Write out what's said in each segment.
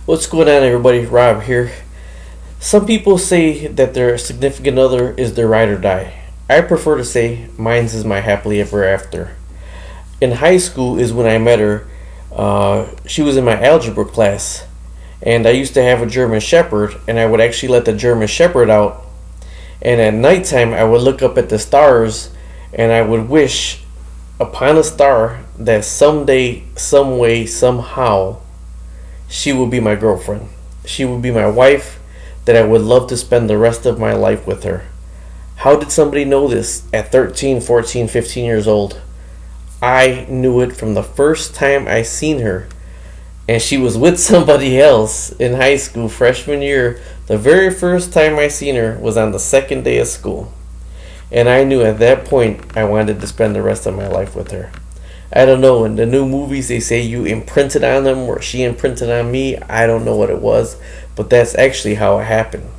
What's going on, everybody? Rob here. Some people say that their significant other is their ride or die. I prefer to say mine's is my happily ever after. In high school is when I met her. She was in my algebra class, and I used to have a German Shepherd, and I would actually let the German Shepherd out. And at nighttime, I would look up at the stars, and I would wish upon a star that someday, some way, somehow, she would be my girlfriend. She would be my wife, that I would love to spend the rest of my life with her. How did somebody know this at 13, 14, 15 years old? I knew it from the first time I seen her. And she was with somebody else in high school, freshman year. The very first time I seen her was on the second day of school. And I knew at that point I wanted to spend the rest of my life with her. I don't know, in the new movies they say you imprinted on them or she imprinted on me. I don't know what it was, but that's actually how it happened.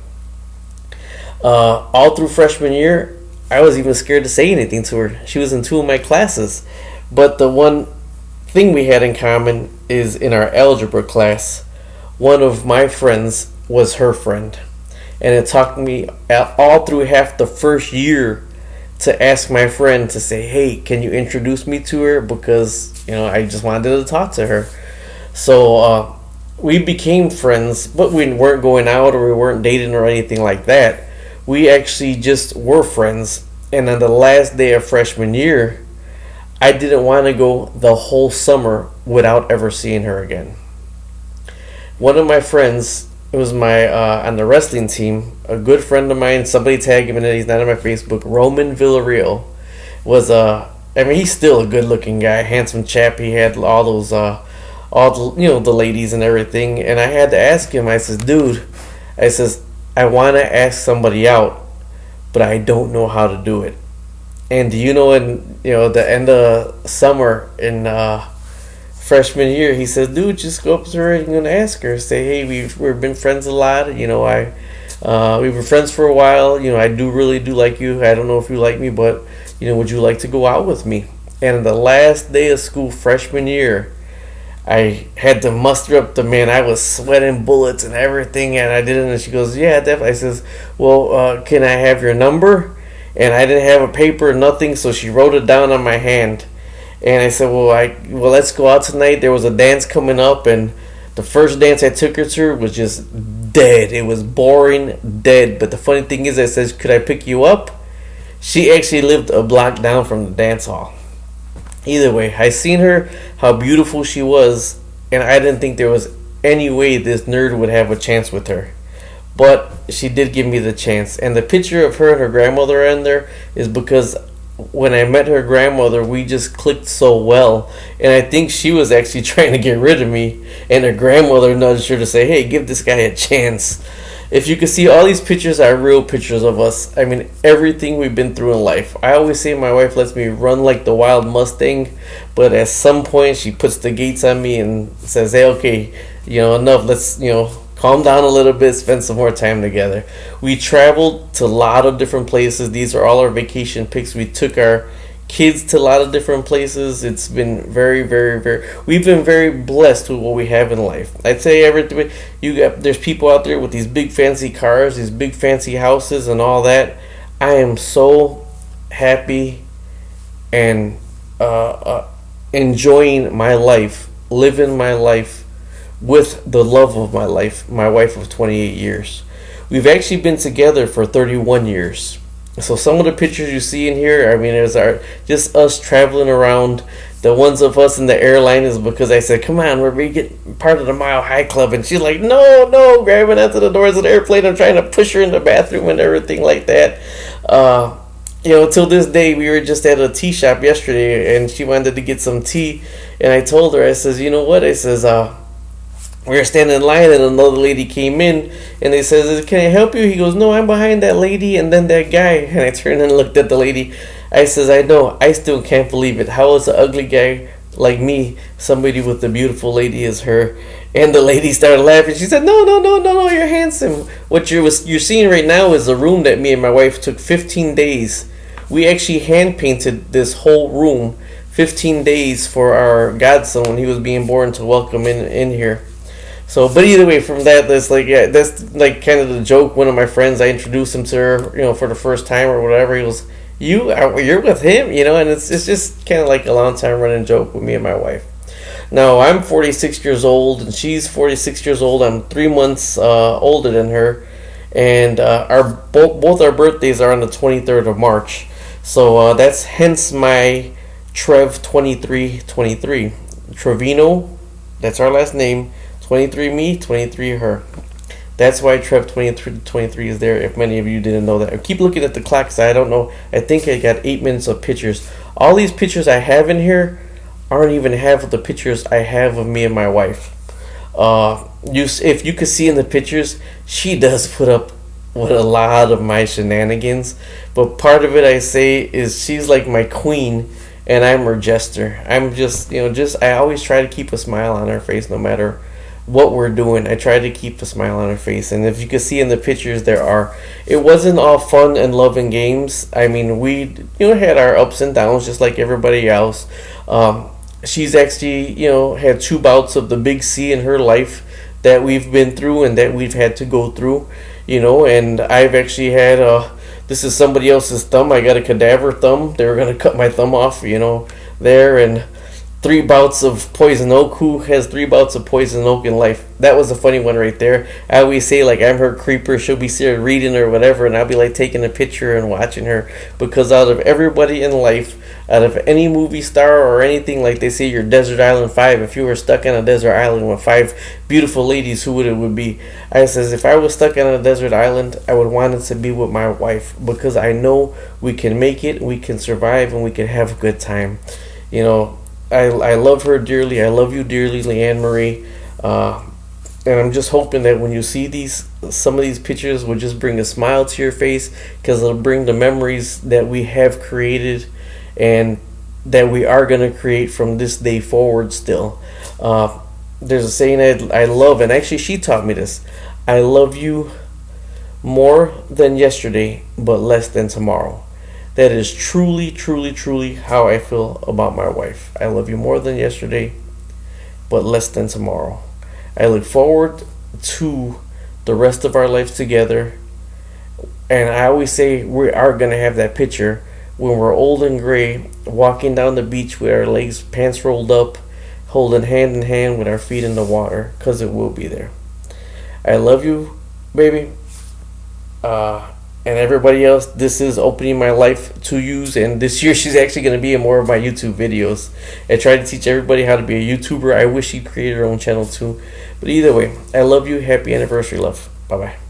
All through freshman year, I was even scared to say anything to her. She was in two of my classes. But the one thing we had in common is in our algebra class, one of my friends was her friend. And it took me all through half the first year to ask my friend to say, hey, can you introduce me to her? Because, I just wanted to talk to her. So we became friends, but we weren't going out or we weren't dating or anything like that. We actually just were friends. And on the last day of freshman year, I didn't want to go the whole summer without ever seeing her again. One of my friends, it was my on the wrestling team, a good friend of mine, somebody tagged him in it, he's not on my Facebook, Roman Villarreal, was he's still a good looking guy, handsome chap. He had all those the ladies and everything, and I had to ask him. I says, dude, I want to ask somebody out, but I don't know how to do it. And in the end of summer in freshman year, he says, dude, just go up to her and gonna ask her. Say, hey, we've been friends a lot. We were friends for a while. I really do like you. I don't know if you like me, but would you like to go out with me? And the last day of school, freshman year, I had to muster up I was sweating bullets and everything, and I did it. And she goes, yeah, definitely. I says, well, can I have your number? And I didn't have a paper or nothing, so she wrote it down on my hand. And I said, well, let's go out tonight. There was a dance coming up, and the first dance I took her to was just dead. It was boring, dead. But the funny thing is, I said, could I pick you up? She actually lived a block down from the dance hall. Either way, I seen her, how beautiful she was, and I didn't think there was any way this nerd would have a chance with her. But she did give me the chance. And the picture of her and her grandmother in there is because when I met her grandmother, we just clicked so well. And I think she was actually trying to get rid of me. And her grandmother nudged her to say, hey, give this guy a chance. If you can see, all these pictures are real pictures of us. I mean, everything we've been through in life. I always say my wife lets me run like the wild Mustang. But at some point, she puts the gates on me and says, hey, okay, enough. Let's, calm down a little bit, spend some more time together. We traveled to a lot of different places. These are all our vacation pics. We took our kids to a lot of different places. It's been very, very, we've been very blessed with what we have in life. I'd say everything. There's people out there with these big fancy cars, these big fancy houses and all that. I am so happy and enjoying my life, living my life with the love of my life, my wife of 28 years. We've actually been together for 31 years. So some of the pictures you see in here, is just us traveling around. The ones of us in the airline is because I said, come on, we're get part of the Mile High Club. And she's like, no, grabbing onto the doors of the airplane. I'm trying to push her in the bathroom and everything like that. Till this day, we were just at a tea shop yesterday, and she wanted to get some tea. And I told her, I says, you know what? I says, we were standing in line, and another lady came in, and they says, can I help you? He goes, no, I'm behind that lady and then that guy. And I turned and looked at the lady. I says, I know, I still can't believe it. How is an ugly guy like me somebody with a beautiful lady as her? And the lady started laughing. She said, no, you're handsome. What you're seeing right now is a room that me and my wife took 15 days. We actually hand painted this whole room 15 days for our godson when he was being born to welcome in here. So, but either way, from that, that's like, yeah, that's like kind of the joke. One of my friends, I introduced him to her, for the first time or whatever. He was, you're with him, and it's just kind of like a long time running joke with me and my wife. Now, I'm 46 years old, and she's 46 years old. I'm 3 months older than her, and our both our birthdays are on the 23rd of March. So that's hence my Trev 2323 Trevino. That's our last name. 23 me, 23 her. That's why Trev 23 is there, if many of you didn't know that. I keep looking at the clock because I don't know. I think I got 8 minutes of pictures. All these pictures I have in here aren't even half of the pictures I have of me and my wife. If you could see in the pictures, she does put up with a lot of my shenanigans. But part of it, I say, is she's like my queen and I'm her jester. I'm just, I always try to keep a smile on her face no matter what we're doing. I try to keep a smile on her face, and if you can see in the pictures, it wasn't all fun and love and games. I mean, we had our ups and downs just like everybody else. She's actually had 2 bouts of the big C in her life that we've been through and that we've had to go through, and I've actually had this is somebody else's thumb. I got a cadaver thumb. They were gonna cut my thumb off, there, and 3 bouts of poison oak. Who has 3 bouts of poison oak in life? That was a funny one right there. I always say, like, I'm her creeper. She'll be sitting reading or whatever, and I'll be like taking a picture and watching her, because out of everybody in life, out of any movie star or anything, like they say, your Desert Island 5, if you were stuck on a desert island with 5 beautiful ladies, who would be? I says, if I was stuck on a desert island, I would want it to be with my wife, because I know we can make it, we can survive, and we can have a good time. I love her dearly. I love you dearly, Leanne Marie. And I'm just hoping that when you see some of these pictures will just bring a smile to your face, because it'll bring the memories that we have created and that we are going to create from this day forward still. There's a saying that I love, and actually she taught me this. I love you more than yesterday, but less than tomorrow. That is truly, truly, truly how I feel about my wife. I love you more than yesterday, but less than tomorrow. I look forward to the rest of our life together. And I always say we are going to have that picture when we're old and gray, walking down the beach with our legs, pants rolled up, holding hand in hand with our feet in the water, because it will be there. I love you, baby. And everybody else, this is opening my life to use, and this year she's actually going to be in more of my YouTube videos. I try to teach everybody how to be a YouTuber. I wish she'd create her own channel too. But either way, I love you. Happy anniversary, love. Bye-bye.